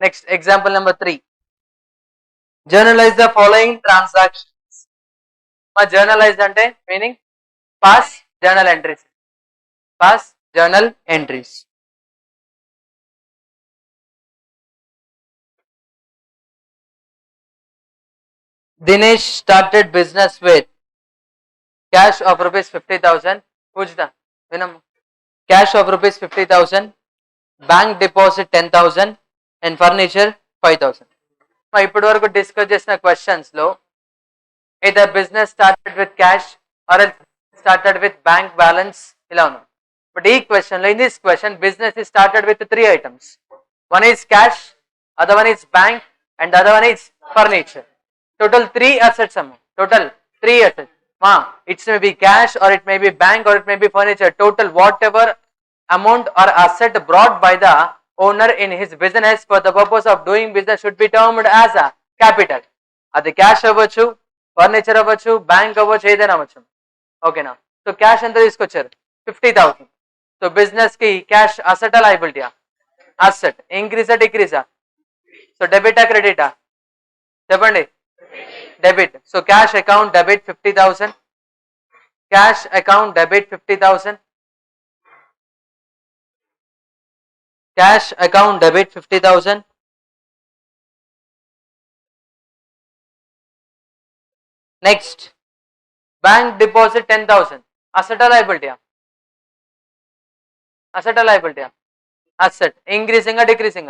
Next, example number 3. Journalize the following transactions. Journalize ante meaning pass journal entries. Pass journal entries. Dinesh started business with cash of rupees 50,000. Pujda, vinam. Cash of rupees 50,000, bank deposit 10,000 and furniture 5,000. ఇప్పటి వరకు discuss చేసిన questions లో either business started with cash or else started with bank balance ఇలా ఉన్నాం. But ఈ question లో in this question business is started with 3 items. One is cash, other one is bank and the other one is furniture. Total 3 assets అమ్మ. Total 3 assets. It may be cash or it may be bank or it may be furniture. Total whatever amount or asset brought by the owner in his business for the purpose of doing business should be termed as a capital. అది cash అవ్వచ్చు, furniture అవ్వచ్చు, bank అవ్వచ్చు, ఏదైనా అవ్వచ్చు. ఓకేనా? So cash ఎంత తీసుకొచ్చారు? 50,000. So business కి క్యాష్ అసెట్ లయబిలిటీయా? అసెట్. ఇంక్రీజా డిక్రీజా? సో డెబిటా క్రెడిటా? చెప్పండి. Debit. So cash account debit 50,000. Cash account debit 50,000. Cash account debit 50,000. Next, bank deposit 10,000. Asset or liability? Asset or liability? Asset. Increasing or decreasing?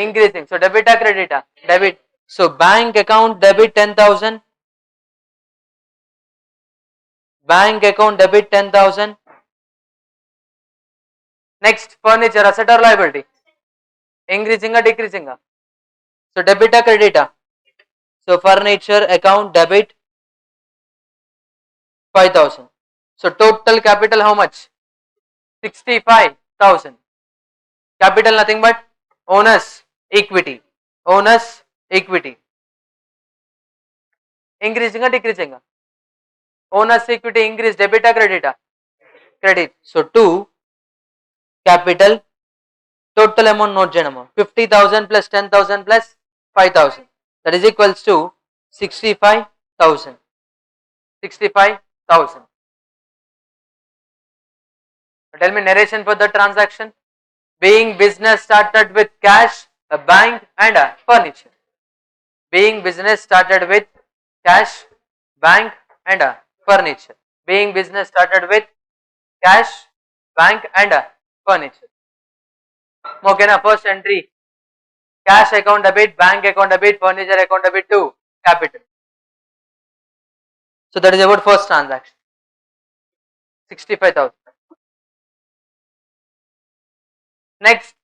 Increasing. So debit or credit? Debit. So bank account debit 10,000. Bank account debit 10,000. Next, furniture, asset or liability? Increasing or decreasing? So debit or credit? So furniture account debit 5,000. So total capital how much? 65,000. Capital nothing but owner's equity. Owner's equity. Increasing or decreasing? Owner's equity increase, debit or credit? Credit. So 2 capital, total amount note cheyadama, 50,000 plus 10,000 plus 5,000, that is equals to 65,000. 65,000. Tell me narration for the transaction. Being business started with cash, a bank and a furniture. Being business started with cash, bank and a furniture. Being business started with cash, bank and a furniture. Okay, na first entry, cash account debit, bank account debit, furniture account debit to capital. So that is about first transaction, 65,000. Next,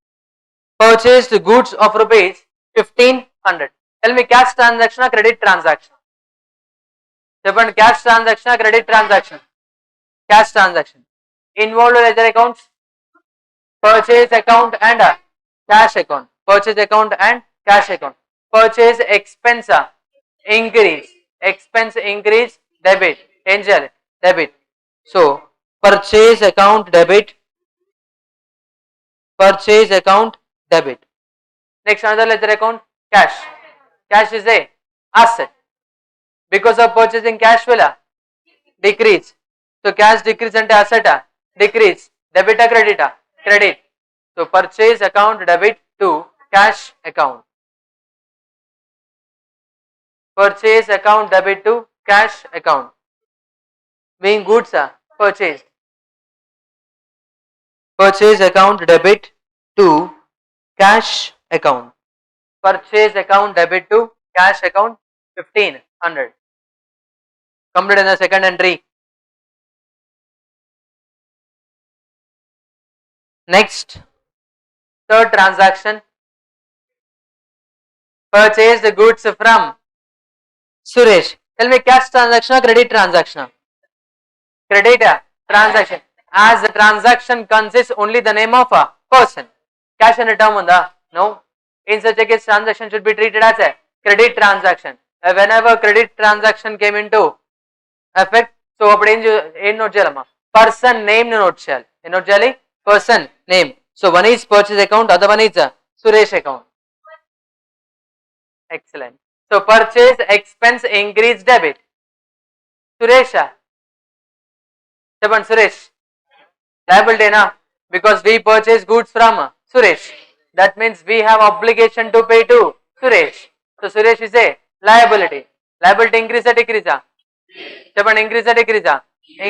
purchased goods of rupees 1,500. Tell me, cash transaction or credit transaction? Second, cash transaction or credit transaction? Cash transaction. Involved ledger accounts? Purchase account and cash account. Purchase account and cash account. Purchase expense increase. Expense increase debit. Angel debit. So purchase account debit. Purchase account debit. Next, another ledger account, cash. Cash is a asset. Because of purchasing, cash will decrease. So cash decrease and asset decrease. Debit or credit? Credit. So purchase account debit to cash account. Purchase account debit to cash account. Being goods purchased. Purchase account debit to cash account. Purchase account debit to cash account 1,500. Complete in the second entry. Next, third transaction, purchase the goods from Suresh. Tell me, cash transaction or credit transaction? Credit transaction. As the transaction consists only the name of a person. Cash and a term on the no. In such a case, transaction should be treated as a credit transaction. Whenever credit transaction came into effect, so what note cheyalama? Person name note cheyali. Note cheyali? Person name. So one is purchase account, other one is Suresh account. Excellent. So purchase expense increase debit. Suresh, చెప్పండి Suresh, liability na, because we purchase goods from Suresh. That means we have obligation to pay to Suresh. So Suresh is a liability. Liability increase or decrease? చెప్పండి increase or decrease?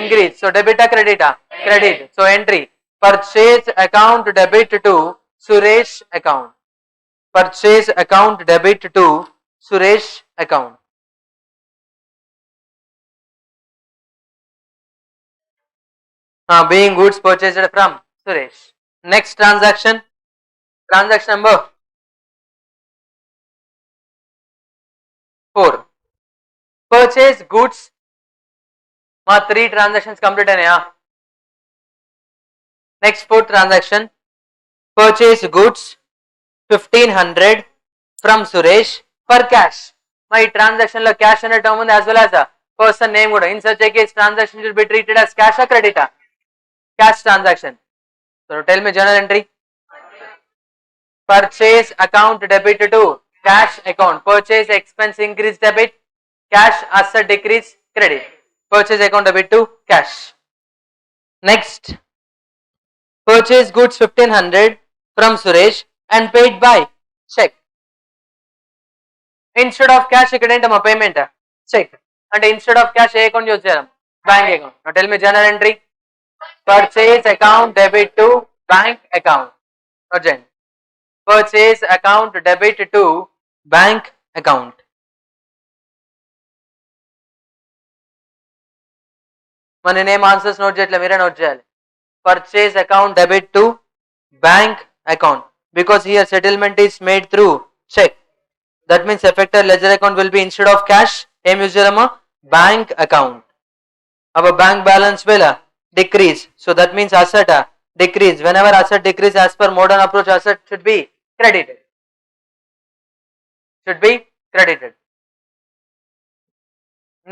Increase. So debit or credit? Credit. So entry purchase account debit to Suresh account. Purchase account debit to Suresh account. Being goods purchased from Suresh. Next transaction, transaction number 4. Purchase goods. మా 3 transactions complete అయినాయా? Next 4th transaction, purchase goods 1500 from Suresh for cash. మా ఈ transaction లో cash అనే term ఉంది as well as person name కూడా. In such a case transaction should be treated as cash or credit? Cash transaction. So tell me journal entry. Purchase account debit to cash account. Purchase expense increase debit. Cash asset decrease credit. Purchase account debit to cash. Next, purchase goods 1500 from Suresh and paid by check. Instead of cash ikkada entama payment check. And instead of cash ఏ account use చేద్దాం? Bank account. Now tell me journal entry. Purchase account debit to bank account. Urgent. Purchase account debit to bank account. మన name answers note చేయట్లే, మీరే note చేయాలి. Purchase account debit to bank account because here settlement is made through check. That means affected ledger account will be instead of cash ఏం use చేద్దామా? Bank account. Our bank balance will decrease. So that means asset decrease. Whenever asset decrease as per modern approach, asset should be credited. Should be credited.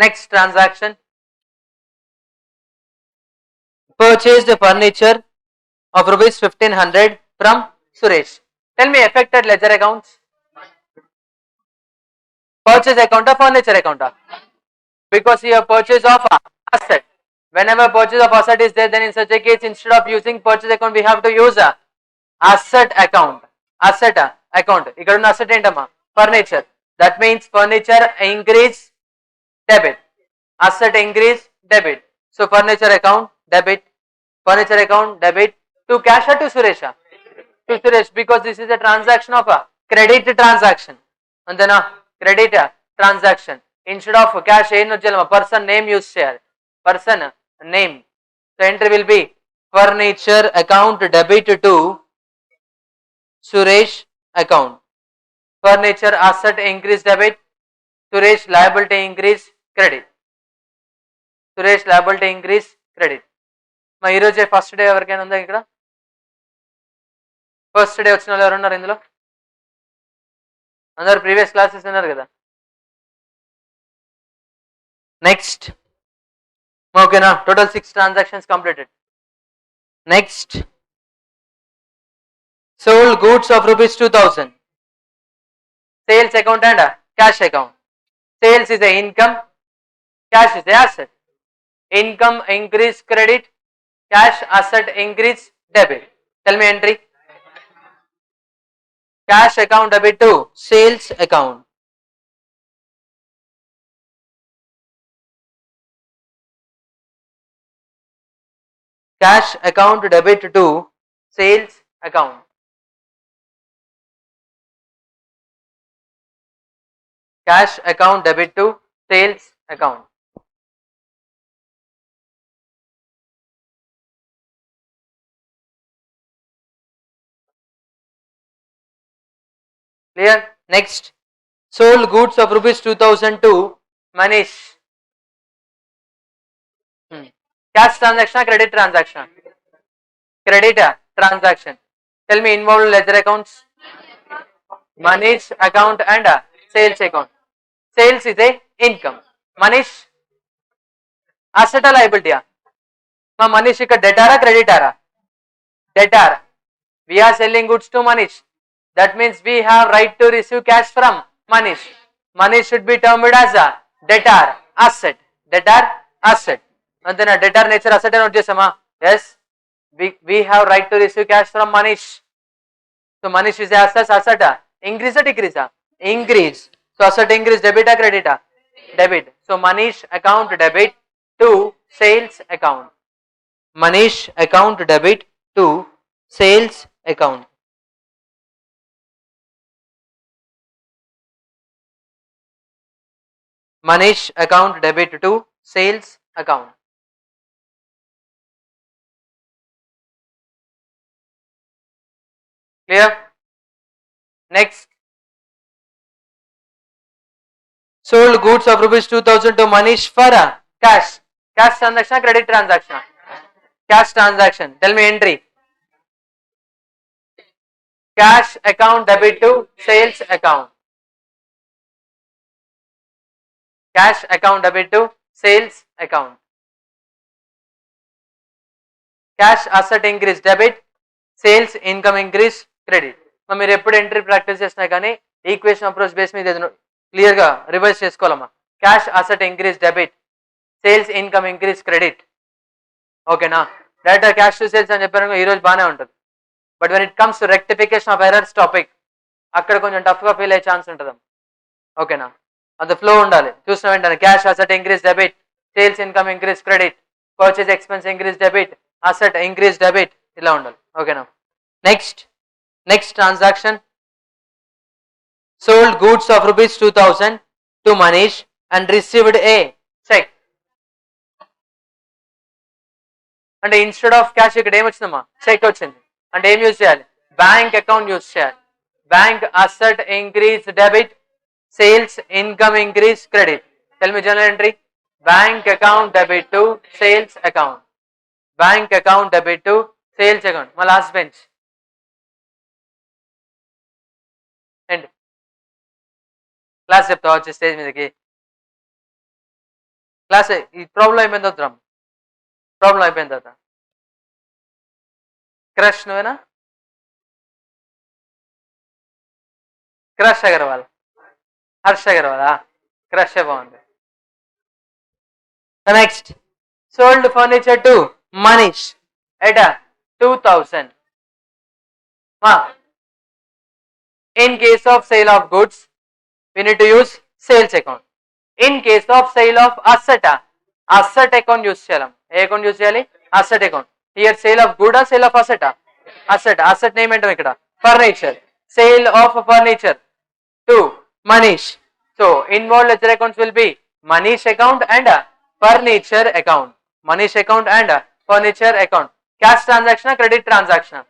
Next transaction, purchased furniture of rupees 1500 from Suresh. Tell me affected ledger accounts. Purchase account or furniture account? Because here purchase of asset. Whenever purchase of asset is there, then in such a case instead of using purchase account we have to use asset account. Asset account. ఇక్కడ ఉన్న asset ఏంటమ్మా? Furniture. That means furniture increase debit. Asset increase debit. So furniture account debit. Furniture account debit to cash or to Suresh? To Suresh, because this is a transaction of a credit transaction. And then credit transaction. Instead of cash ఏం వచ్చేయాలి? Person name use చేయాలి. Person name. So entry will be furniture account debit to Suresh account. Furniture asset increase debit. Suresh liability increase credit. Suresh liability increase credit. మా ఈరోజే first day ఎవరికైనా ఉందా ఇక్కడ? First day వచ్చిన వాళ్ళు ఎవరు ఉన్నారు ఇందులో? అందరు ప్రీవియస్ క్లాసెస్ ఉన్నారు కదా? నెక్స్ట్, ఓకేనా? Total 6 transactions completed. Next, sold goods of rupees 2000. Sales account and cash account. Sales is a income, cash is a asset. Income increase credit, cash asset increase debit. Tell me entry. Cash account debit to sales account. Cash account debit to sales account. Cash account debit to sales account. Clear? Next, sold goods of rupees 2000 to Manish. Cash transaction, credit transaction? Credit transaction. Tell me involved ledger accounts. Manish account and sales account. Sales is a income. Manish asset or liability? మా మనీష్ ఇక్కడ డెటారా క్రెడిటారా? Debtor. We are selling goods to Manish. That means we have right to receive cash from Manish. Manish should be termed as a debtor asset. Debtor asset. And then a debtor nature asset note chesama. Yes. We have right to receive cash from Manish. So Manish is asset. Increase or decrease? Increase. So asset increase, debit or credit? Debit. So Manish account debit to sales account. Manish account debit to sales account. Manish account debit to sales account. Clear? Next. Sold goods of rupees 2000 to Manish for cash. Cash transaction, credit transaction. Cash transaction. Tell me entry. Cash account debit to sales account. Cash account debit to sales account. Cash asset increase debit, sales income increase credit. మీరు ఎప్పుడు entry practice చేసినా కానీ equation approach base మీద క్లియర్గా revise చేసుకోవాలమ్మా. Cash asset increase debit, sales income increase credit. ఓకేనా? Direct cash to sales అని చెప్పారు ఈ రోజు బాగానే ఉంటుంది. But when it comes to rectification of errors topic అక్కడ కొంచెం టఫ్గా ఫీల్ అయ్యే ఛాన్స్ ఉంటుంది. ఓకేనా? అది ఫ్లో ఉండాలి. చూసిన వెంటనే cash asset increase debit, sales income increase credit, purchase expense increase debit, asset increase debit, ఇలా ఉండాలి. ఓకేనా? Next transaction. sold goods of rupees 2000 to Manish and received a check. అంటే ఇన్స్టెడ్ ఆఫ్ క్యాష్ ఇక్కడ ఏమొచ్చిందమ్మా? Check వచ్చింది. అంటే ఏం use చేయాలి? Bank account use చేయాలి. Bank asset increase debit, sales income increase credit. Tell me general entry. Bank account debit to sales account. Bank account debit to sales account. మా last bench and class చెప్తావా వచ్చే stage మీదకి? Class ఈ problem అయిపోయిన తర్వాత problem అయిపోయిన తర్వాత crush నువ్వేనా? క్రష్ అగర్వాల్, హర్ష అగర్వాలా? క్రష్ బాగుంది. Next, sold furniture to Manish at 2000. In case of sale of goods, we need to use sales account. In case of sale of asset account use cheyalam. ఏ account use చేయాలి? Asset account. Here sale of good sale of asset? Asset name ఏంటో ఇక్కడ furniture. Sale of furniture to Manish. So involved ledger accounts will be Manish account and furniture account. Manish account and furniture account. Cash transaction, credit transaction?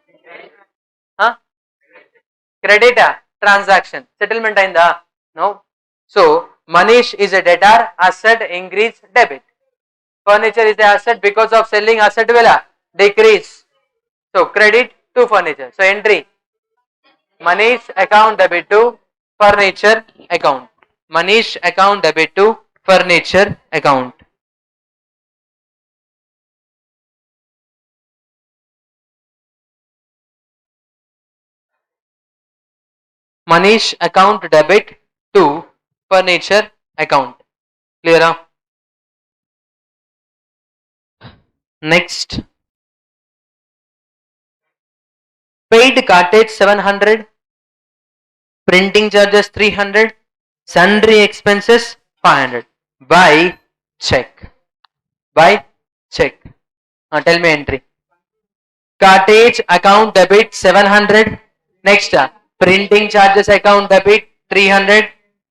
Credit transaction. Settlement అయిందా? No. So Manish is a debtor, asset increase debit. Furniture is the asset, because of selling asset will decrease. So credit to furniture. So entry Manish account debit to furniture account. Manish account debit to furniture account. Manish account debit to furniture account. Clear? Next, paid cartage 700, printing charges 300, sundry expenses 500. By check. By check. Tell me entry. Cartage account debit 700. Next, printing charges account debit 300,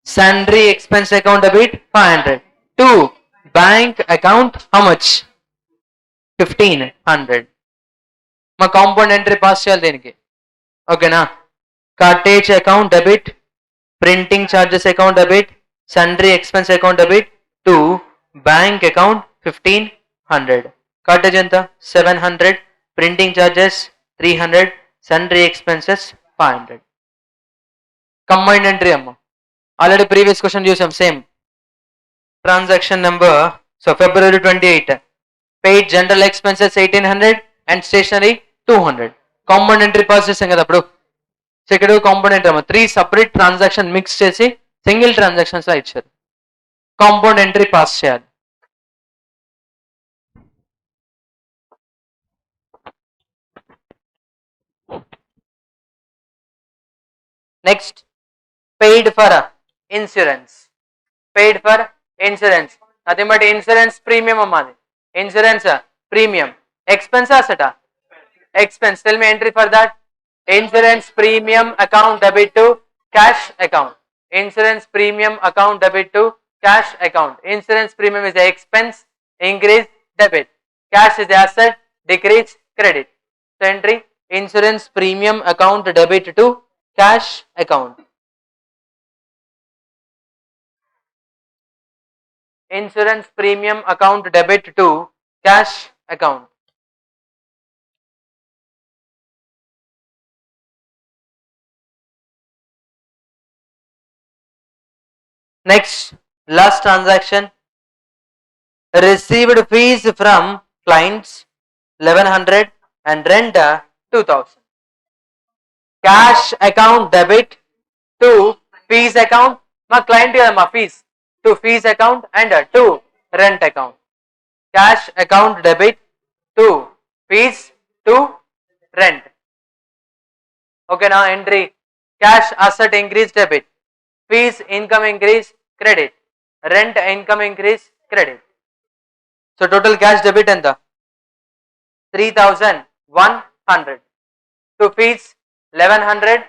sundry expense account debit 500. To bank account how much? 1500. మా compound entry pass చేయాలి దీనికి. ఓకేనా? Cartage account debit, printing charges account debit, sundry expense account debit to bank account 1500. Cartage ఎంత? 700, printing charges 300, sundry expenses 500. Combined entry అమ్మ. Already previous question చూసాం. Same transaction number. So February 28, paid general expenses 1800 and stationery 200. Compound entry pass చేసాం కదా అప్పుడు. So ఇక్కడ compound entry అమ్మ. 3 separate transaction mix చేసి single transactions లా ఇచ్చారు. కాంపౌండ్ ఎంట్రీ పాస్ చేయాలి. Next paid for insurance. Paid for insurance, అది బట్టి ఇన్సూరెన్స్ ప్రీమియం అమ్మాది. ఇన్సూరెన్స్ ప్రీమియం ఎక్స్పెన్స్ అసట expense. Tell me entry for that. Insurance premium account debit to cash account. Insurance premium account debit to cash account. Insurance premium is a expense, increase debit. Cash is asset, decrease credit. So entry insurance premium account debit to cash account. Insurance premium account debit to cash account. Next, last transaction. Received fees from clients 1100 and rent 2000. Cash account debit to fees account. My client ma fees to fees account and to rent account. Cash account debit to fees to rent. Okay, now entry cash asset increase debit, fees income increase credit, rent income increase credit. So total cash debit enta 3100, to fees 1100,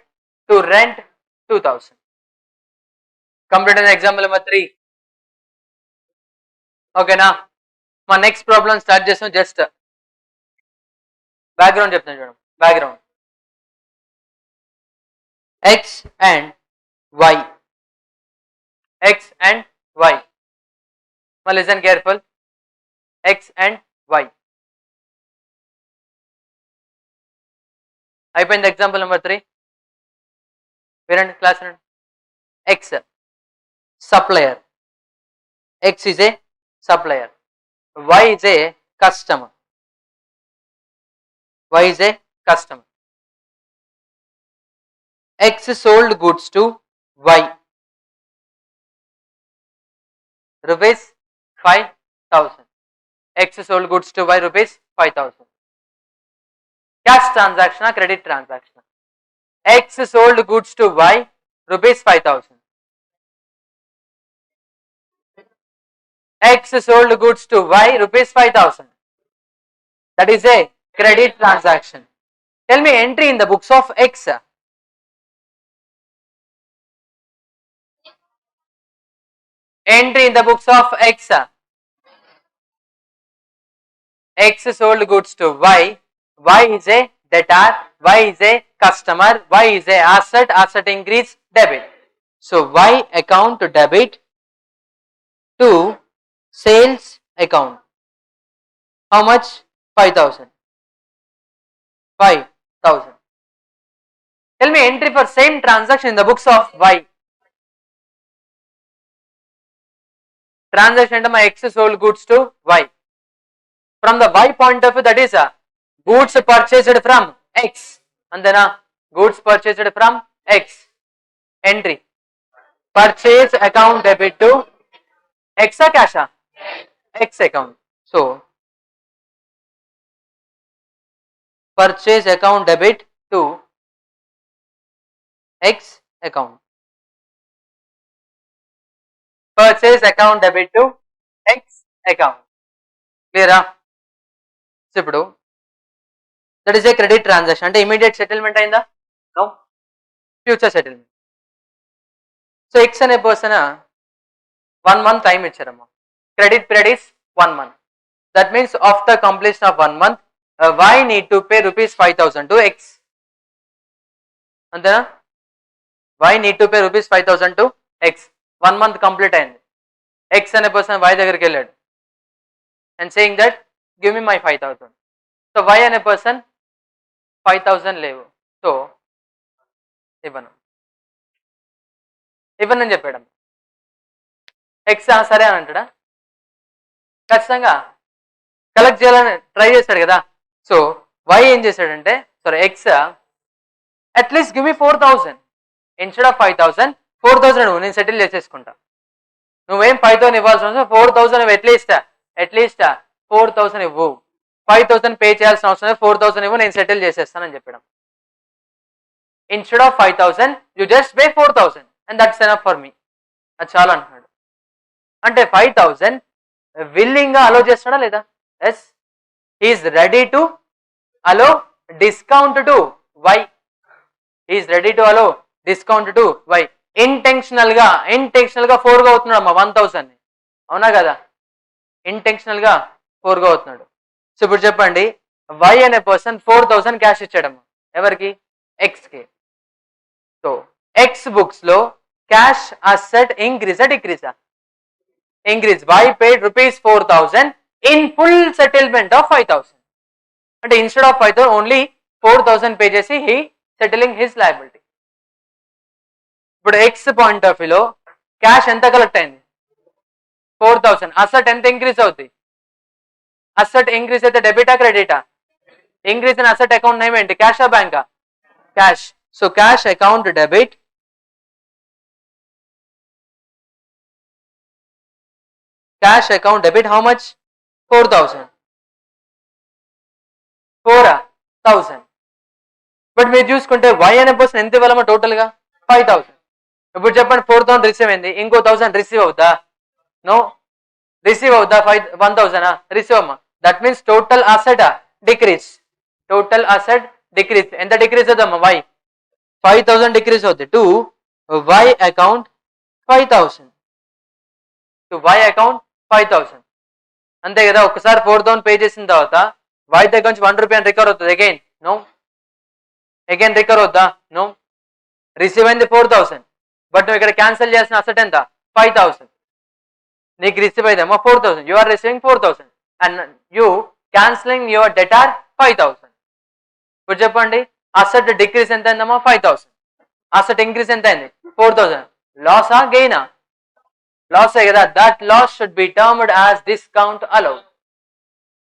to rent 2000. Complete example number 3. Okay na, మా next problem start చేస్తాం. Just background చెప్తాను చూడండి. Background x and y. X and y. Now listen careful. X and y. అయిపోయింది example number 3. వినండి class రండి. X supplier. X is a supplier. Y is a customer. Y is a customer. X sold goods to Y. Rupees 5000. X sold goods to Y rupees 5000. Cash transaction or credit transaction? X sold goods to Y rupees 5000. X sold goods to Y rupees 5000. That is a credit transaction. Tell me entry in the books of X. Entry in the books of X. X sold goods to Y. Y is a debtor. Y is a customer. Y is a asset. Asset increase debit. So Y account debit to sales account. How much? 5000. 5000. Tell me entry for same transaction in the books of Y. Transaction my X sold goods to Y. From the Y point of view, that is goods purchased from X. And then goods purchased from X. Entry purchase account debit to X cash X account. So purchase account debit to X account. Purchase account debit to X account. Clear? So ఇప్పుడు that is a credit transaction. అంటే immediate settlement అయిందా? No. Future settlement. So X అనే person 1 month time ఇచ్చారమ్మా. Credit period is 1 month. That means after completion of 1 month, Y need to pay rupees 5000 to X. అంతేనా? Y need to pay rupees 5000 to X. 1 month complete అయింది. X అనే person Y దగ్గరికి వెళ్ళాడు and saying that give me my 5000. So Y అనే person 5000 లేవు, so ఇవ్వనని చెప్పాడు. X సరే అని అంటాడా? ఖచ్చితంగా కలెక్ట్ చేయాలని ట్రై చేశాడు కదా. సో Y ఏం చేశాడంటే, sorry X, at least give me 4000 instead of 5000, 4,000 ఇవ్వు, నేను సెటిల్ చేసేసుకుంటా. నువ్వేం 5,000 ఇవ్వాల్సిన అవసరం, 4,000 అట్లీస్ట్ 4,000 ఇవ్వు, 5,000 పే చేయాల్సిన అవసరం, 4,000 ఇవ్వు, నేను సెటిల్ చేసేస్తానని చెప్పడం. Instead of 5,000 you just pay 4,000 and that's enough for me, అది చాలా అంటున్నాడు. అంటే 5,000 విల్లింగ్ గా అలో చేస్తాడా లేదా? Yes, he is ready to allow discount to Y, he is ready to allow discount to Y. Intentional గా 4 గా అవుతున్నాడు అమ్మా 1,000, అవునా కదా? ఇంటెన్షనల్ గా 4 గా అవుతున్నాడు. సో ఇప్పుడు చెప్పండి, వై అనే పర్సన్ 4,000 క్యాష్ ఇచ్చాడమ్మా ఎవరికి? ఎక్స్ కి. సో ఎక్స్ బుక్స్ లో క్యాష్ అసెట్ ఇంక్రీజా డిక్రీజా? Increase. Y paid ₹4,000 in full settlement of 5,000. అంటే ఇన్స్టెడ్ ఆఫ్ 5,000 ఓన్లీ 4,000 పే చేసి హీ సెటిలింగ్ హిస్ లయబిలిటీ. ఇప్పుడు ఎక్స్ పాయింట్ ఆఫ్ వ్యూలో క్యాష్ ఎంత కలెక్ట్ అయింది? 4,000. అసెట్ ఎంత ఇంక్రీజ్ అవుతుంది? అసెట్ ఇంక్రీజ్ అయితే డెబిటా క్రెడిటా? Increase in asset account name ఏంటి? క్యాషా బ్యాంకా? Cash. So cash account debit, cash account debit how much? 4,000. 4,000. But మీరు చూసుకుంటే వై అనే పర్సన్ ఎంత ఇవ్వాలమ్మా టోటల్ గా? 5,000. ఇప్పుడు చెప్పండి, 4,000 రిసీవ్ అయింది, ఇంకో 1,000 రిసీవ్ అవుతా? నో. రిసీవ్ అవుతా? 1,000 రిసీవ్ అమ్మా. That means total asset decrease. Total asset decrease. ఎంత డిక్రీజ్ అవుతామ్మా? వై 5,000 డిక్రీజ్ అవుతుంది to Y account 5,000. To Y account 5,000. అంతే కదా? ఒకసారి 4,000 పే చేసిన తర్వాత వై దగ్గర నుంచి ₹1 అని రికవర్ అవుతుంది అగైన్? నో. అగైన్ రికవర్ అవుతా? నో. రిసీవ్ అయింది 4,000, బట్ నువ్వు ఇక్కడ క్యాన్సిల్ చేసిన అసెట్ ఎంత? 5,000. నీకు రిసీవ్ అయితేమో 4,000, you are receiving 4,000 and you cancelling your debtor 5,000. ఇప్పుడు చెప్పండి, అసెట్ డిక్రీస్ ఎంత అయిందమ్మా? 5,000. అసెట్ ఇంక్రీస్ ఎంత అయింది? 4,000. లాసా గెయినా? లాసే కదా? That loss should be termed as discount allowed.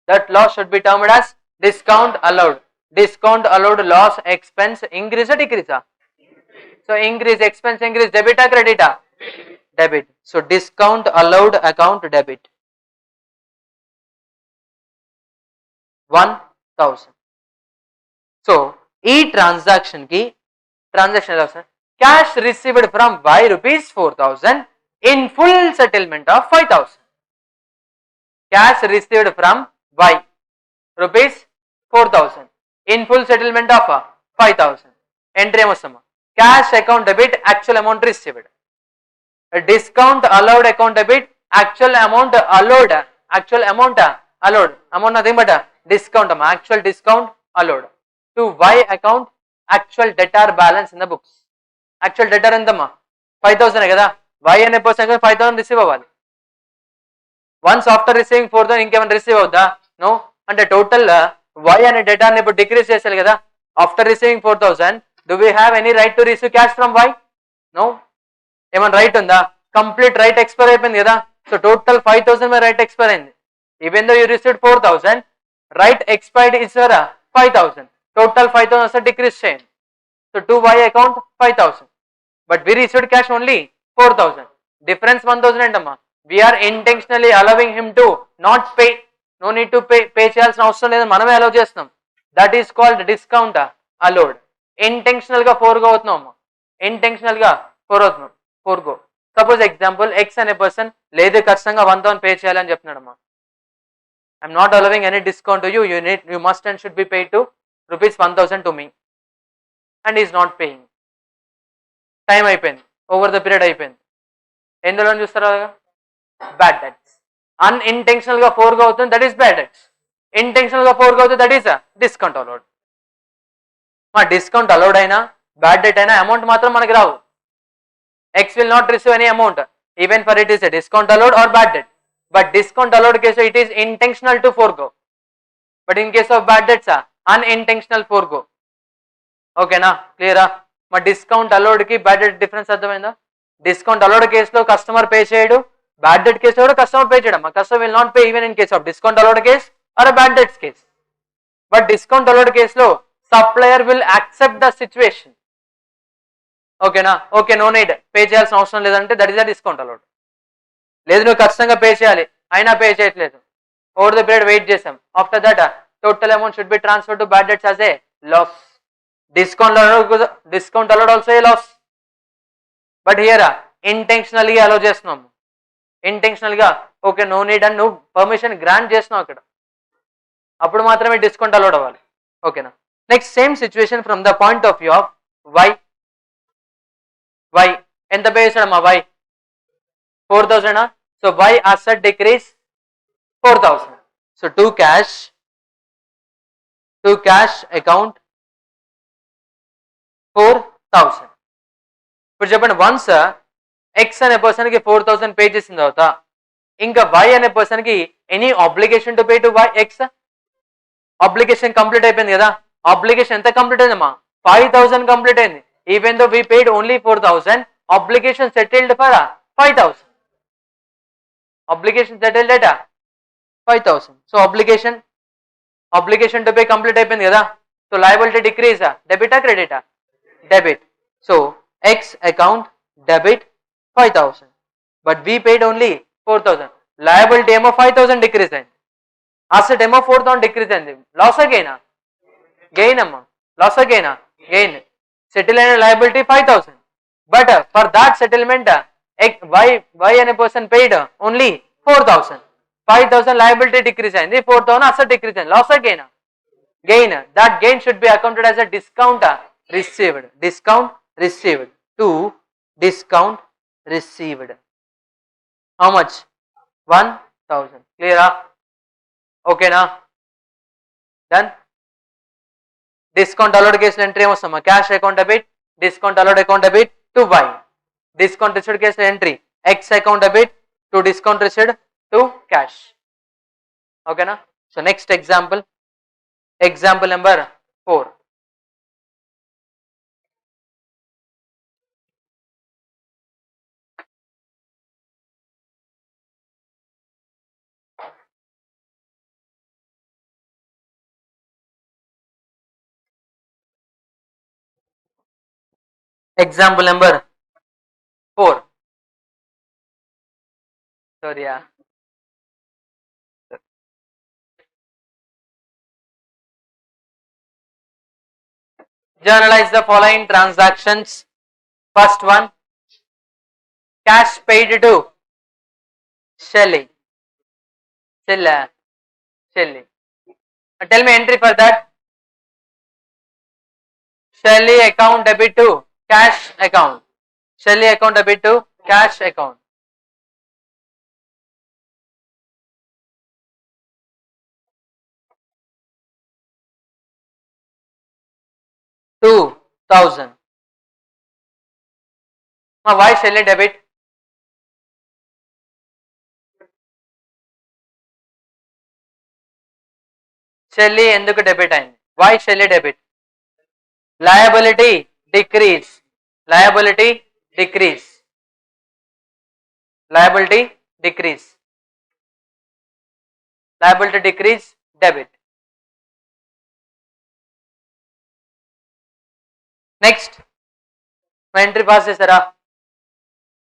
That loss should be termed as discount allowed. Discount allowed loss expense increase or decrease? So increase, expense increase, debit or credit? Debit. So discount allowed account debit 1,000. So ఈ transaction కి transaction ఎలా వస్తుంది? Cash received from Y ₹4,000 in full settlement of 5,000. Cash received from Y ₹4,000 in full settlement of 5,000. Entry ఏమొస్తామా? Cash account debit, actual amount received. Discount allowed account debit, actual amount allowed. Actual amount allowed. Amount nothing but discount. Actual discount allowed. To Y account, actual debtor balance in the books. Actual debtor ఎంతమ్మా? 5,000 కదా? Y అనే person 5,000 receive అవ్వాలి. Once after receiving 4,000 ఇంకేమైనా receive అవుతా? No. అంటే total why అనే డేటాని ఇప్పుడు డిక్రీజ్ చేయాలి కదా? After receiving 4,000 do we have any right to receive cash from Y? No. ఏమైనా రైట్ ఉందా? కంప్లీట్ రైట్ ఎక్స్పైర్ అయిపోయింది కదా? సో టోటల్ 5,000 మీద రైట్ ఎక్స్పైర్ అయింది. Even though you received 4,000, right expired is 5,000. Total 5,000 వస్తే డిక్రీజ్ చేయండి. So to Y account 5,000, but we received cash only 4,000. Difference 1,000 ఏంటమ్మా? We are intentionally allowing him to not pay. No need to pay చేయాల్సిన అవసరం లేదు, మనమే allow చేస్తున్నాం. That is called discount allowed. Intentional గా 4 గా అవుతున్నాం. ఇంటెన్షనల్ గా 4 అవుతున్నాం. 4 గో. సపోజ్ ఎగ్జాంపుల్, ఎక్స్ అనే పర్సన్ లేదు ఖచ్చితంగా 1,000 పే చేయాలని చెప్తున్నాడు అమ్మా. I'm not allowing any discount to you, you must and should be pay to ₹1,000 to me, and is not paying. Time అయిపోయింది, ఓవర్ ద పీరియడ్ అయిపోయింది. ఎందులో చూస్తారా? Bad debts. అన్ఇంటెన్షనల్ గా 4 గా అవుతుంది, that is bad debts. Intentional గా 4 గా అవుతుంది, దట్ ఈస్ డిస్కౌంట్ అలౌడ్. మా డిస్కౌంట్ అలౌడ్ అయినా బ్యాడ్ డెట్ అయినా అమౌంట్ మాత్రం మనకి రావు. X will not receive any amount even for it is a discount allowed or bad debt. But discount allowed case it is intentional to 4 go, but in case of bad debts unintentional 4 go. ఓకేనా? క్లియరా? మా discount allowed కి bad debt difference అర్థమైందా? Discount allowed కేసులో customer pay చేయడు, bad debt case కూడా customer pay చేయడం. Customer will not pay even in case of discount allowed case or bad debts case. But discount allowed కేసులో supplier will accept the situation. ఓకేనా, okay no need, pay చేయాల్సిన అవసరం లేదంటే that is the discount allowed. లేదు నువ్వు ఖచ్చితంగా pay చేయాలి, అయినా పే చేయట్లేదు, ఓవర్ ద పీరియడ్ వెయిట్ చేసాం, after that total amount should be transfer to bad debts as a loss. Discount allowed also a loss, but here ఇంటెన్షనల్గా allow చేస్తున్నాము, ఇంటెన్షనల్గా ఓకే నో నీడ్ అని నువ్వు పర్మిషన్ గ్రాంట్ చేస్తున్నావు అక్కడ, అప్పుడు మాత్రమే డిస్కౌంట్ అలౌడ్ అవ్వాలి. ఓకేనా, next same situation from the point of view of Y. Y ఎంత పే చేశాడమ్మా, Y 4000, so Y asset decrease 4000, so to cash account 4000. ఇప్పుడు చెప్పండి, వన్స్ ఎక్స్ అనే పర్సన్ కి 4000 పే చేసిన తర్వాత ఇంకా వై అనే పర్సన్ కి any obligation to pay to Y X, obligation complete అయిపోయింది కదా, ఆబ్లిగేషన్ ఎంత కంప్లీట్ అయిందమ్మా, 5000 కంప్లీట్ అయింది. Even though we paid only 4000, obligation settled for 5000, obligation settled at 5000, so obligation to pay complete అయిపోయింది కదా, సో లయబిలిటీ డిక్రీజ్, డెబిటా క్రెడిటా, debit, so X account debit 5000, but we paid only 4000, liability ఏమో 5000 decrease అయింది, asset ఏమో 4000 decrease అయింది, loss గెయినా, gain అమ్మా, లాస్ గెయినా, గెయిన్, సెటిల్ అయిన liability 5000, but for that settlement Y అనే person paid only 4000, 5000 liability decrease అయింది, 4000 అసెట్ డిక్రీజ్ అయింది, లాస్ గెయినా, gain, that gain should be accounted as a discount received to discount received, how much 1000, క్లియరా, ఓకేనా, done. Discount allowed కేసులో entry ఏమొస్తామా, cash account debit, discount allowed account debit to Y, discount received కేసులో entry X account debit to discount received to cash, ఓకేనా. So next example number 4. Example number 4. Sorry, yeah. Journalize the following transactions. First one, cash paid to Shelly. Shelly. Tell me entry for that. Shelly account debit to cash account. Shelly account debit to cash account. $2,000. Why Shelly debit? Shelly enduku debit అయింది? Why Shelly debit? Liability decrease. Liability decrease. Liability decrease. Liability decrease, debit. Next, entry pass chesara.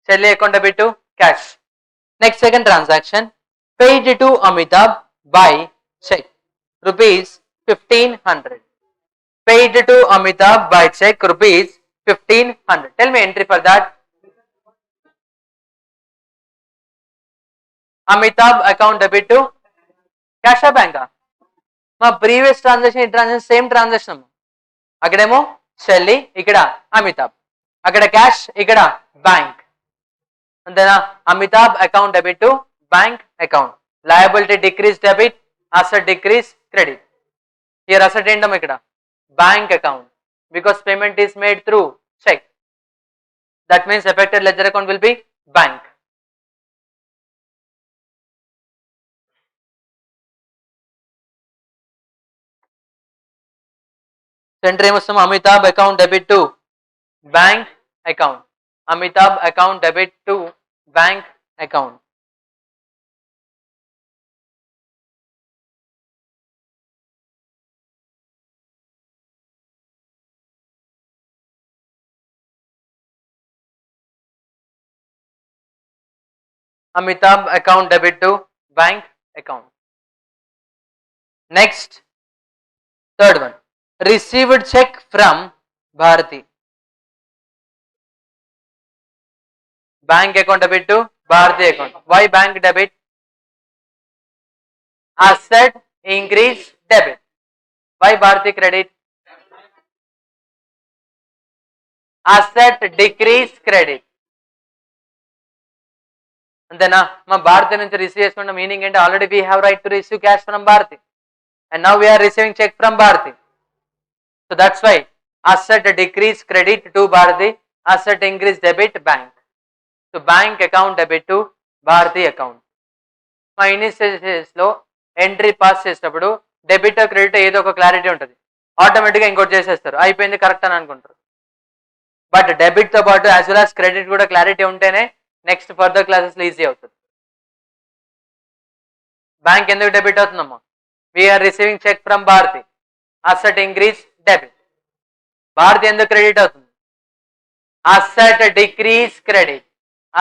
Shelly account debit to cash. Next, second transaction, paid to Amitabh by check, rupees 1500. Paid to Amitabh by check, rupees 1500. Tell me entry for that. Amitabh account debit to cash or bank? మా previous transaction ఈ transaction same transaction, అక్కడేమో Shelly, ఇక్కడ అమితాబ్, అక్కడ cash, ఇక్కడ bank, అంతేనా. Amitabh account debit to bank account, liability decrease debit, asset decrease credit. Here asset ఏంటమ్మా, ఇక్కడ bank account, because payment is made through cheque, that means effected ledger account will be bank. సెంటర్ ఏమొస్తాము, Amitabh account debit to bank account, Amitabh account debit to bank account. Amitabh account debit to bank account. Next, third one, received check from Bharati. Bank account debit to Bharati account. Why bank debit? Asset increase debit. Why Bharati credit? Asset decrease credit. అంతేనా? మా భారతి నుంచి receive చేసుకున్న meaning ఏంటి? Already we have right to receive cash from Bharati and now we are receiving cheque from Bharati. So that's why asset decrease credit to Bharati, asset increase debit bank. So bank account debit to Bharati account. మా initials లో entry pass చేసేటప్పుడు debit credit ఏదో ఒక clarity ఉంటుంది, ఆటోమేటిక్గా ఇంకోటి చేసేస్తారు, అయిపోయింది కరెక్ట్ అని అనుకుంటారు. బట్ డెబిట్ తో పాటు యాజ్ వెల్ యాజ్ క్రెడిట్ కూడా క్లారిటీ ఉంటేనే నెక్స్ట్ ఫర్దర్ క్లాసెస్లో ఈజీ అవుతుంది. బ్యాంక్ ఎందుకు డెబిట్ అవుతుందమ్మా? We are receiving cheque from Bharati, asset increase debit. Bharati ఎందుకు క్రెడిట్ అవుతుంది? Asset decrease credit.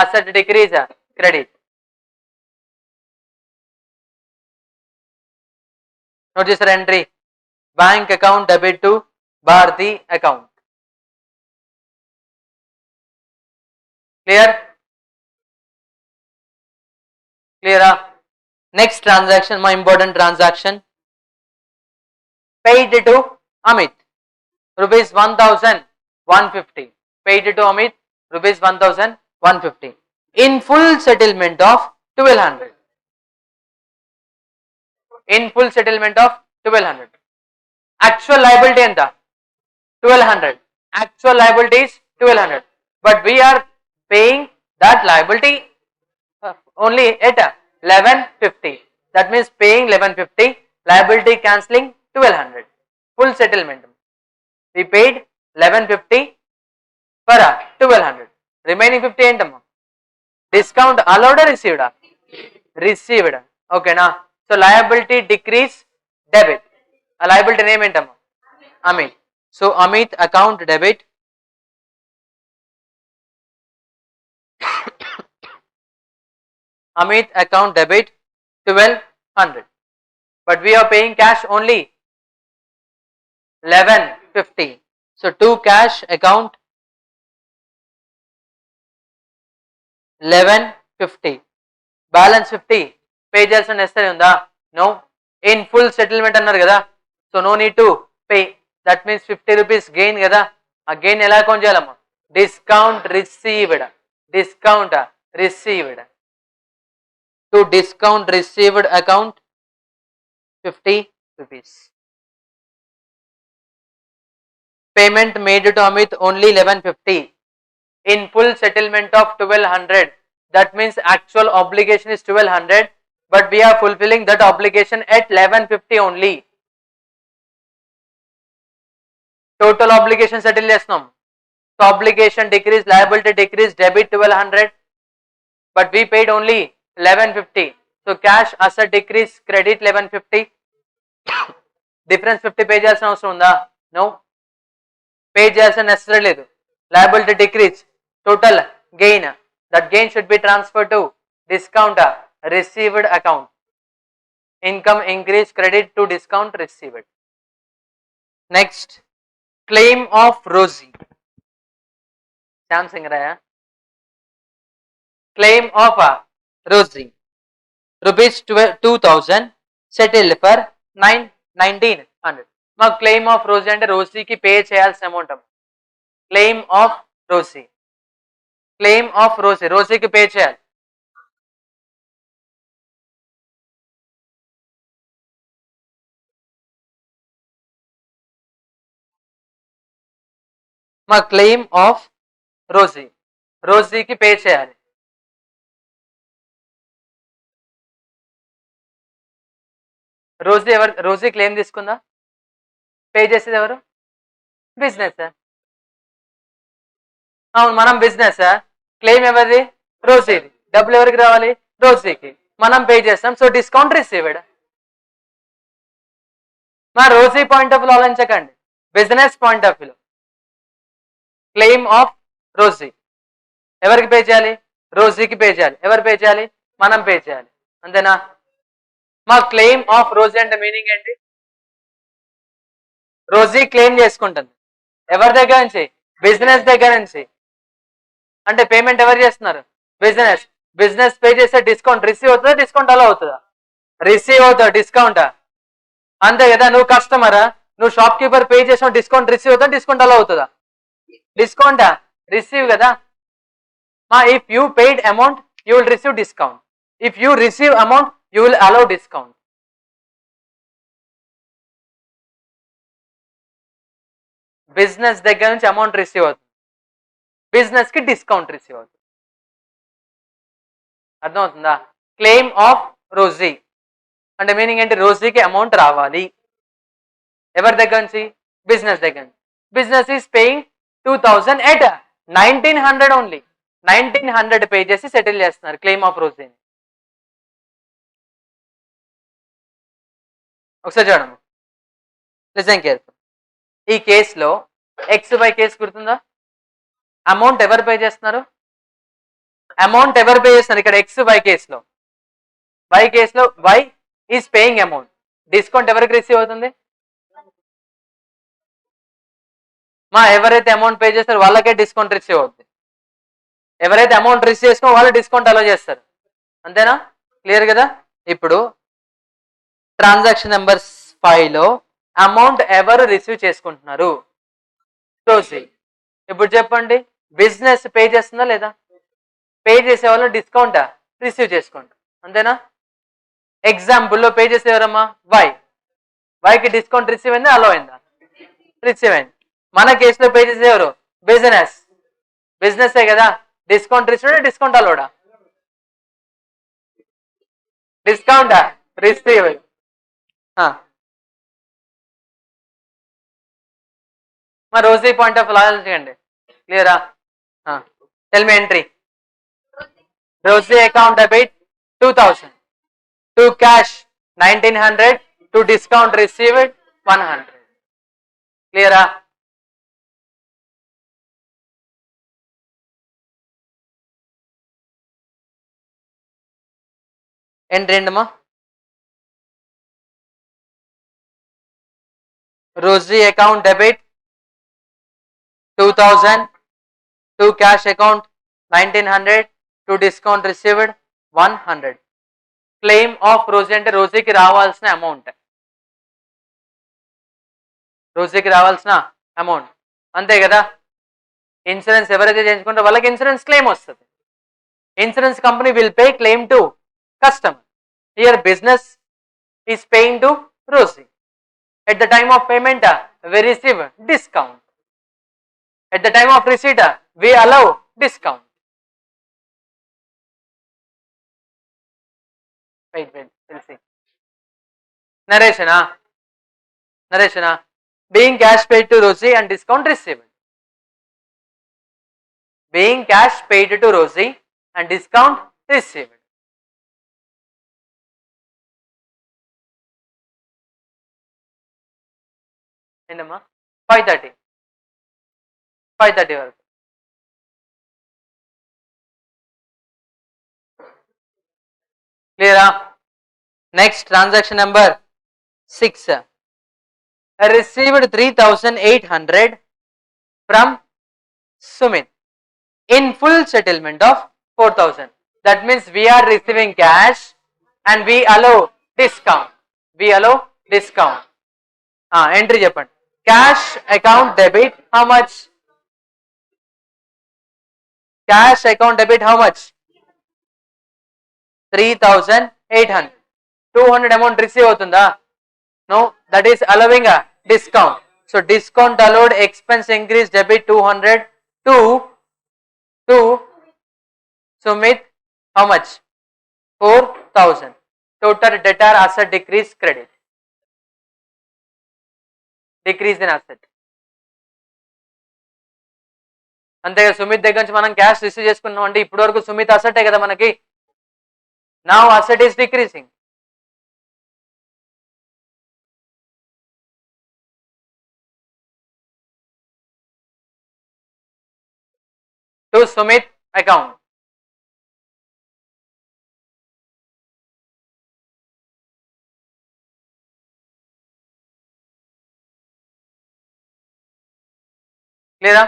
Asset decrease credit. Note చేశారు entry, bank account debit to Bharati account. Clear? క్లియరా? నెక్స్ట్ ట్రాన్సాక్షన్, మా important transaction, paid to Amit rupees 1150. Paid to Amit rupees 1150 in full settlement of 1200. In full settlement of 1200. Actual liability enta 1200. Actual liability is 1200, but we are paying that liability only at 1150. That means paying 1150, liability cancelling 1200. Full settlement. We paid 1150 for 1200. Remaining 50 ఏంటమ్మా? Discount allowed or received? Received. Okay na? So liability decrease debit. A liability name ఏంటమ్మా? Amit. So Amit account debit Amit account debit 1200, but we are paying cash only 1150. So to cash account 1150, balance 50 pay చేయాల్సిన necessary ఉందా? No. In full settlement అన్నారు కదా, so no need to pay. That means 50 rupees gain కదా, ఆ gain ఎలా account చేయాలమ్మా? Discount received. Discount received. To discount received account 50 rupees. Payment made to Amit only 1150. In full settlement of 1200. That means actual obligation is 1200, but we are fulfilling that obligation at 1150 only. Total obligation settle చేస్తున్నాం. So obligation decrease, liability decrease, debit 1200, but we paid only 1150. So cash asset decrease, credit 1150. Difference 50 pay చేయాల్సిన అవసరం ఉందా? No. Pay చేయాల్సిన necessary లేదు. Liability decrease, total gain. That gain should be transferred to discount received account. Income increase, credit to discount received. Next, claim of Rosie. Samsung Raya. Claim of Rosie. Rupees 2000 settled for 1900. మా claim of Rosy అంటే రోజీకి pay చేయాల్సిన amount. Claim of Rosy. Claim of Rosy, రోజీకి pay చేయాలి. మా claim of Rosy, రోజీకి pay చేయాలి. Rosy claim తీసుకుందా? పే చేసేది ఎవరు? బిజినెస్. అవును, మనం బిజినెస్. క్లెయిమ్ ఎవరిది? రోజీది. డబ్బులు ఎవరికి రావాలి? రోజీకి. మనం పే చేస్తాం. So discount received. మా రోజీ పాయింట్ ఆఫ్ వ్యూ ఆలోచించకండి, business point of view. Claim of Rosie ఎవరికి పే చేయాలి? రోజీకి పే చేయాలి. ఎవరు పే చేయాలి? మనం పే చేయాలి, అంతేనా? మా క్లెయిమ్ ఆఫ్ రోజీ అంటే మీనింగ్ ఏంటి? రోజీ క్లెయిమ్ చేసుకుంటుంది ఎవరి దగ్గర నుంచి? బిజినెస్ దగ్గర నుంచి. అంటే పేమెంట్ ఎవరు చేస్తున్నారు? బిజినెస్. బిజినెస్ పే చేస్తే డిస్కౌంట్ రిసీవ్ అవుతుందా, డిస్కౌంట్ అలా అవుతుందా? రిసీవ్ అవుతా, డిస్కౌంట్ అంతే కదా. నువ్వు కస్టమరా, నువ్వు షాప్ కీపర్ పే చేసిన డిస్కౌంట్ రిసీవ్ అవుతా, డిస్కౌంట్ అలా అవుతుందా? డిస్కౌంటా? రిసీవ్ కదా. మా if you paid amount you will receive discount, if you receive amount you will allow discount. Business దగ్గర నుంచి అమౌంట్ రిసీవ్ అవుతుంది, బిజినెస్ కి డిస్కౌంట్ రిసీవ్ అవుతుంది. అర్థమవుతుందా? క్లెయిమ్ ఆఫ్ రోజీ అంటే మీనింగ్ ఏంటి? రోజీకి అమౌంట్ రావాలి ఎవరి దగ్గర నుంచి? బిజినెస్ దగ్గర నుంచి. Business is paying 2000 at 1900 only. 1900 pay చేసి సెటిల్ చేస్తున్నారు క్లెయిమ్ ఆఫ్ రోజీని. ఒకసారి చూడము, లిసన్ కేర్ఫుల్. ఈ కేసులో ఎక్స్ వై కేసు గుర్తుందా? అమౌంట్ ఎవరు పే చేస్తున్నారు? అమౌంట్ ఎవరు పే చేస్తున్నారు ఇక్కడ ఎక్స్ వై కేసులో? వై కేసులో Y is paying amount, discount ఎవరికి రిసీవ్ అవుతుంది? మా ఎవరైతే అమౌంట్ పే చేస్తారో వాళ్ళకే డిస్కౌంట్ రిసీవ్ అవుతుంది, ఎవరైతే అమౌంట్ రిసీవ్ చేసుకో వాళ్ళు డిస్కౌంట్ అలో చేస్తారు, అంతేనా? క్లియర్ కదా. ఇప్పుడు ట్రాన్సాక్షన్ నెంబర్ 5 లో అమౌంట్ ఎవరు రిసీవ్ చేసుకుంటున్నారు? రోజీ. ఇప్పుడు చెప్పండి, బిజినెస్ పే చేస్తుందా లేదా? పే చేసే వాళ్ళు డిస్కౌంట్ రిసీవ్ చేసుకుంటారు, అంతేనా? ఎగ్జాంపుల్లో పే చేసేవారమ్మా వై. వైకి డిస్కౌంట్ రిసీవ్ అయిందా, అలో అయిందా? రిసీవ్ అయింది. మన కేసులో పే చేసేవారు బిజినెస్. బిజినెస్ కదా, డిస్కౌంట్ రిసీవ్, డిస్కౌంట్ అలోడా? Discount receive. మా రోజీ పాయింట్ ఆఫ్ లాజిక్ అండి, క్లియరా? Tell me entry. Rosy account debit 2000, to cash 1900, to discount received 100. క్లియరా? ఎంట్రీ ఏంటమ్మా? Rosy account debit 2000, to cash account 1900, to discount received 100. Claim of Rosy అంటే రోజీకి రావాల్సిన amount, రోజీకి రావాల్సిన amount, అంతే కదా. ఇన్సూరెన్స్ ఎవరైతే చేయించుకుంటారో వాళ్ళకి ఇన్సూరెన్స్ క్లెయిమ్ వస్తుంది. Insurance company will pay claim to customer. Here business is paying to Rosie. At the time of payment, we receive discount. At the time of receipt, we allow discount. Wait, we'll see. Narration, narration. Being cash paid to Rosie and discount received. Being cash paid to Rosie and discount received. ఏంటమ్మా? 5:30, 5:30 వరకు. క్లియరా? Next transaction number 6. Received 3,800 from Sumit in full settlement of 4,000. That means we are receiving cash and we allow discount. We allow discount. Entry చెప్పండి. Cash account debit how much? Cash account debit how much? 3,800. 200 amount receive అవుతుందా? No, that is allowing a discount. So discount allowed, expense increase, debit 200 to Sumit how much? 4,000. Total debtor asset decrease, credit. Decrease in asset. అంతేగా, సుమిత్ దగ్గర నుంచి మనం cash receive చేసుకున్నాం అంటే ఇప్పటి వరకు సుమిత్ అసెటే కదా మనకి. Now asset is decreasing. To Sumit account. క్లియరా?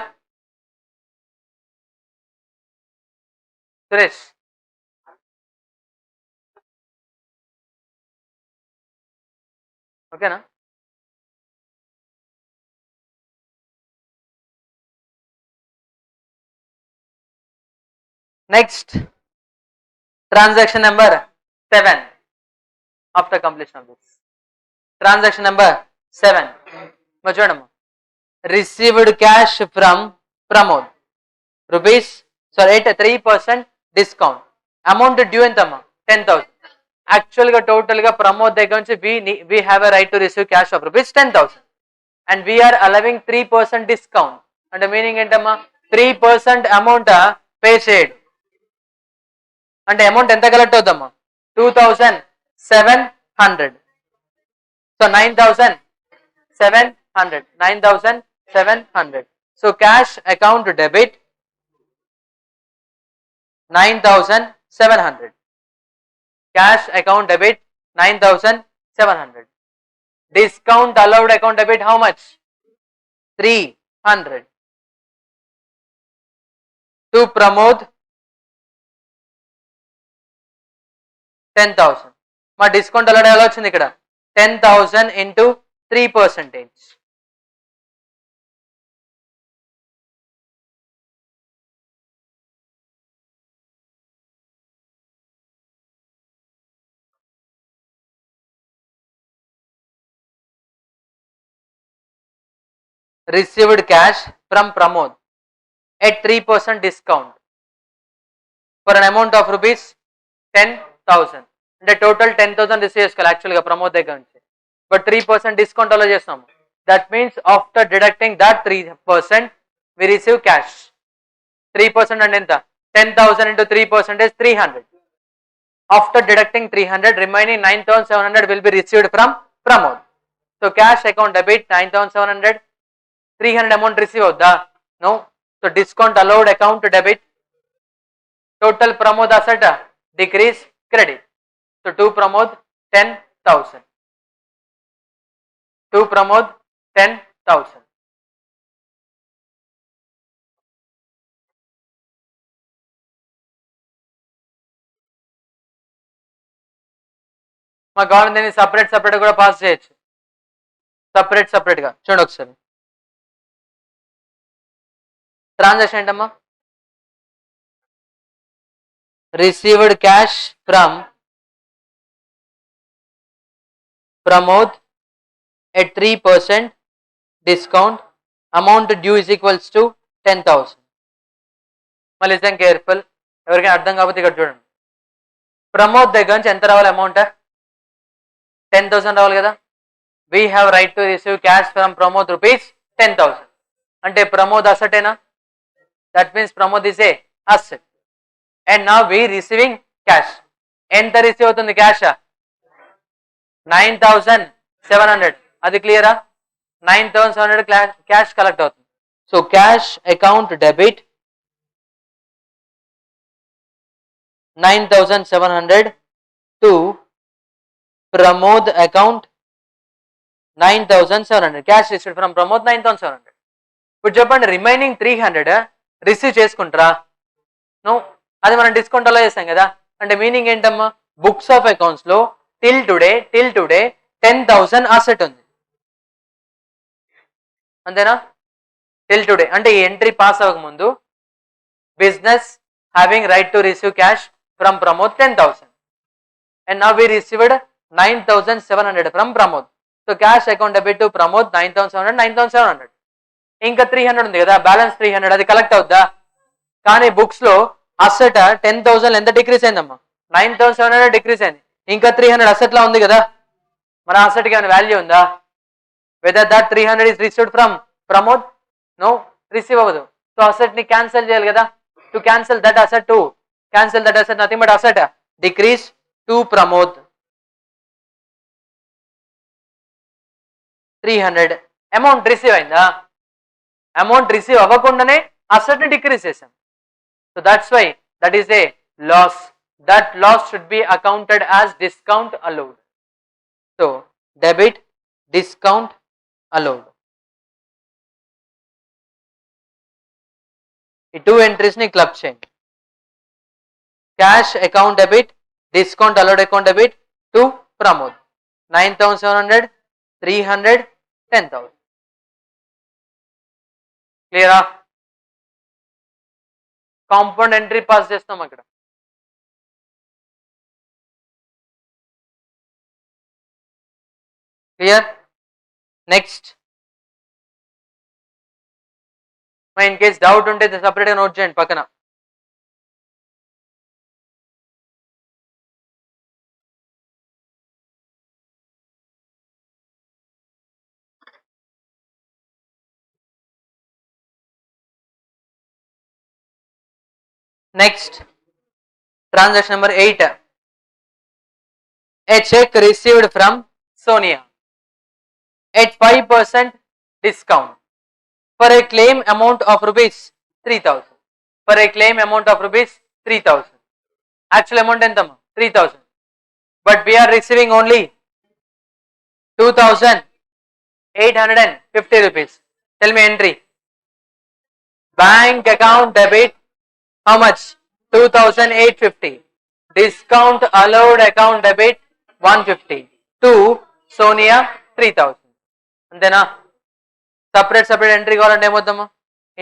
సురేష్ ఓకేనా? Next transaction number 7 after completion of this. Transaction number 7. చూడమ్మా, received cash from Pramod rupees at 3% discount. Amount due ఎంతమ్మా? 10,000. యాక్చువల్గా టోటల్గా ప్రమోద్ దగ్గర నుంచి we have a right to receive cash of rupees 10,000 and we are allowing 3% discount. అంటే meaning ఏంటమ్మా? 3% amount pay చేయడు. అంటే అమౌంట్ ఎంత కలెక్ట్ అవుతామా? 2,700. So 9,700. So cash account debit 9,700. Cash account debit 9,700. Discount allowed account debit how much? 300. To Pramod 10,000. మా discount allowed ఎలా వచ్చింది ఇక్కడ? 10,000 into 3%. Received cash from Pramod at 3% discount for an amount of rupees 10,000. అంటే total 10,000 receive చేసుకోవాలి యాక్చువల్గా ప్రమోద్ దగ్గర నుంచి, but 3% discount అలా చేస్తాము. That means after deducting that 3% we receive cash. 3% అంటే ఎంత? 10,000 into 3% is 300. After deducting 300, remaining 9,700 will be received from Pramod. So cash account debit 9,700. 300 amount receive avudda? No. So discount allowed account debit. Total Pramod asset decrease credit. So to Pramod 10,000. To Pramod 10,000. మా కావాలని దీన్ని separate కూడా pass చేయొచ్చు. Separate గా చూడండి ఒకసారి. Transaction ఏంటమ్మా? Received cash from Pramod at 3% discount. Amount due is equals to 10,000. మళ్ళీ లిసన్ కేర్ఫుల్, ఎవరికైనా అర్థం కాకపోతే ఇక్కడ చూడండి. ప్రమోద్ దగ్గర నుంచి ఎంత రావాలి అమౌంట్? 10,000 రావాలి కదా. We have right to receive cash from Pramod rupees 10,000. అంటే ప్రమోద్ అసెటేనా? That means Pramod is a asset and now we receiving cash. ఎంత రిసీవ్ అవుతుంది క్యాష్? 9,700. అది క్లియరా? 9,700 క్యాష్ కలెక్ట్ అవుతుంది. So cash account debit 9,700 to Pramod account 9,700. Cash received from Pramod 9,700. ఇప్పుడు చెప్పండి, remaining 300 receive చేసుకుంటారా? నో, అది మనం డిస్కౌంట్ అలా చేస్తాం కదా. అంటే మీనింగ్ ఏంటమ్మా? బుక్స్ ఆఫ్ అకౌంట్స్ లో టిల్ టుడే 10,000 అసెట్ ఉంది, అంతేనా? టిల్ టుడే అంటే ఈ ఎంట్రీ పాస్ అవ్వక ముందు business having right to receive cash from Pramod 10,000 and now we received 9,700 from Pramod. So cash account debit to Pramod 9,700. ఇంకా 300 ఉంది కదా, బ్యాలెన్స్ 300, అది కలెక్ట్ అవుద్దా? కానీ బుక్స్ లో అసెట్ 10,000 ఎంత డిక్రీస్ అయిందమ్మా? 9,700 డిక్రీస్ అయింది. ఇంకా 300 అసెట్ లా ఉంది కదా, మన అసెట్ కి ఏమైనా వాల్యూ ఉందా? Whether that 300 is received from Pramod? No, receive అవ్వదు. సో అసెట్ ని క్యాన్సిల్ చేయాలి కదా. To cancel that asset, nothing but asset decrease to Pramod 300. Amount receive అయిందా? అమౌంట్ రిసీవ్ అవ్వకుండానే అసెట్ ని డిక్రీస్ చేసాం. So that's why that is a loss. That loss should be accounted as discount allowed. So debit discount allowed. ఈ 2 entries ని club చేయండి. Cash account debit, discount allowed account debit to Pramod 9,700, 300, 10,000. క్లియరా? Compound entry pass చేస్తాం అక్కడ. Clear? Next in case doubt ఉంటే సపరేట్గా note చేయండి పక్కన. Next transaction number 8. A check received from Sonia at 5% discount for a claim amount of rupees 3,000. For a claim amount of rupees 3,000. Actual amount ఎంతమ్మా? 3,000. But we are receiving only 2,850 rupees. Tell me entry. Bank account debit how much? 2,850. Discount allowed account debit 150. To Sonia 3,000. అంతేనా? Separate entry కావాలంటే ఏమవుతామా?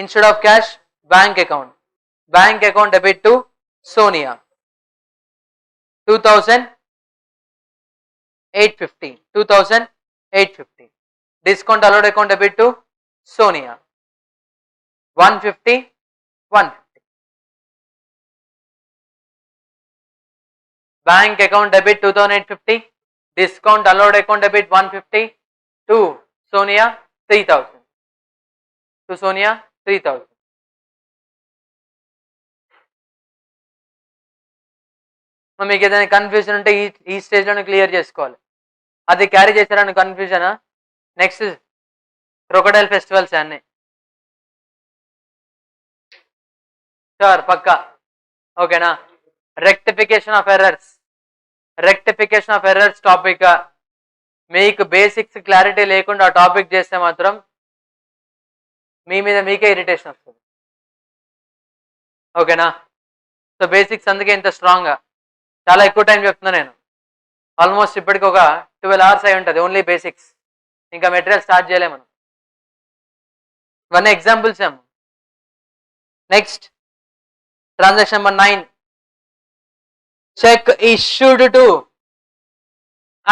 Instead of cash bank account debit to Sonia 2,850. Discount allowed account debit to Sonia 150. Bank account debit 2,850. Discount allowed account debit 150 to Sonia 3,000. మీకు ఏదైనా confusion ఉంటే ఈ స్టేజ్లోనే clear చేసుకోవాలి. అది క్యారీ చేశారని కన్ఫ్యూజన్. నెక్స్ట్ క్రొకడైల్ ఫెస్టివల్స్ అన్నీ సార్ పక్కా ఓకేనా? రెక్టిఫికేషన్ ఆఫ్ ఎర్రర్స్ టాపిక్ మీకు బేసిక్స్ క్లారిటీ లేకుండా ఆ టాపిక్ చేస్తే మాత్రం మీ మీద మీకే ఇరిటేషన్ వస్తుంది. ఓకేనా? సో బేసిక్స్ అందుకే ఇంత స్ట్రాంగ్గా చాలా ఎక్కువ టైం చెప్తున్నా నేను. ఆల్మోస్ట్ ఇప్పటికి ఒక 12 hours అయి ఉంటుంది ఓన్లీ బేసిక్స్. ఇంకా మెటీరియల్ స్టార్ట్ చేయలేము మనం. ఇవన్నీ ఎగ్జాంపుల్స్ ఏమో. Next transaction number 9. Cheque issued to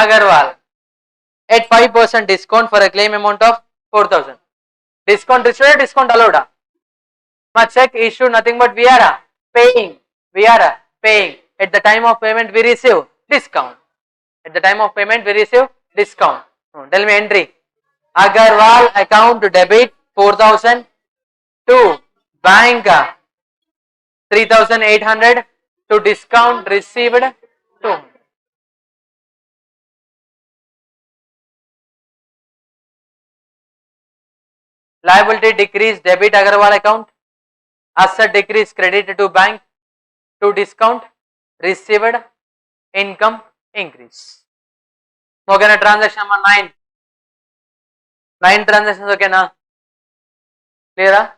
Agarwal at 5% discount for a claim amount of 4,000. Discount received, discount allowed. My check issued nothing but we are paying. At the time of payment we receive discount. Tell me entry. Agarwal account debit 4,000 to bank 3,800 to discount received 200. Liability decrease debit Agarwal account. Asset decrease credit to bank. To discount received income increase. Okay na? Transaction number 9 transactions okay na? Clear?